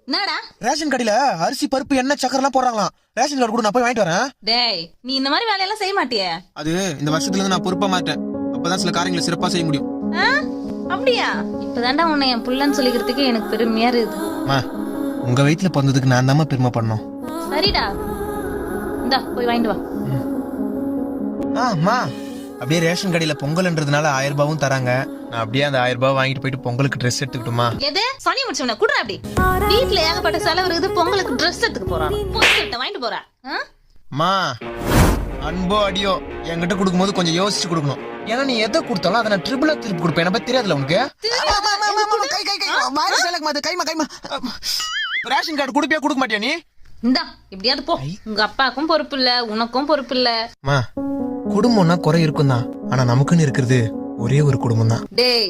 என்னடா ரேஷன் கடையில அரிசி பருப்பு எண்ணெய் சக்கரை எல்லாம் போடுறாங்களாம். ரேஷன் கார்டு கூட நான் போய் வாங்கிட்டு வரேன். டேய் நீ இந்த மாதிரி வேலையெல்லாம் செய்ய மாட்டியே? அது இந்த வருஷத்துல இருந்து நான் பொறுப்பா மாட்டேன். அப்பதான் சில காரியங்களை சிறப்பா செய்ய முடியும். அப்படியா? இப்பதான்டா உன்னை என் புள்ளன்னு சொல்லிக்கிறதுக்கு எனக்கு பெருமையா இருக்குது. உங்க வயித்துல பிறந்ததுக்கு நான் தான் பெருமை பண்ணோம். சரிடா, இந்தா போய் வாங்கிட்டு வா. அம்மா, அப்படியே ரேஷன் கடையில பொங்கல்ன்றதுனால 1000 ரூபாயும் தராங்க. நான் அப்படியே அந்த 1000 ரூபாய் வாங்கிட்டு போயிட்டு பொங்கலுக்கு ட்ரெஸ் எடுத்துக்கிட்டுமா? எது சனி முடிச்சவன குடுற அப்படி. வீட்டுல ஏகப்பட்ட செலவு இருக்குது, பொங்கலுக்கு ட்ரெஸ் எடுத்துக்க போறான். வாங்கிட்டு போறா. மா, அன்போ அடியோ என்கிட்ட கொடுக்கும்போது கொஞ்சம் யோசிச்சு கொடுக்கணும். ஏன்னா நீ எதை கொடுத்தாலும் அதை நான் ட்ரிபிளா திருப்பி கொடுப்பேன். என்ன பத்தி தெரியாதுல உனக்கு? ரேஷன் கார்டு கொடுப்பியா கொடுக்க மாட்டியா நீ? இந்தா இப்படியாவது போ. உங்க அப்பாக்கும் பொறுப்பு இல்ல, உனக்கும் பொறுப்பு இல்ல. குடும்பம்னா குறை இருக்கும் தான், ஆனா நமக்குன்னு இருக்கிறது ஒரே ஒரு குடும்பம் தான். டேய்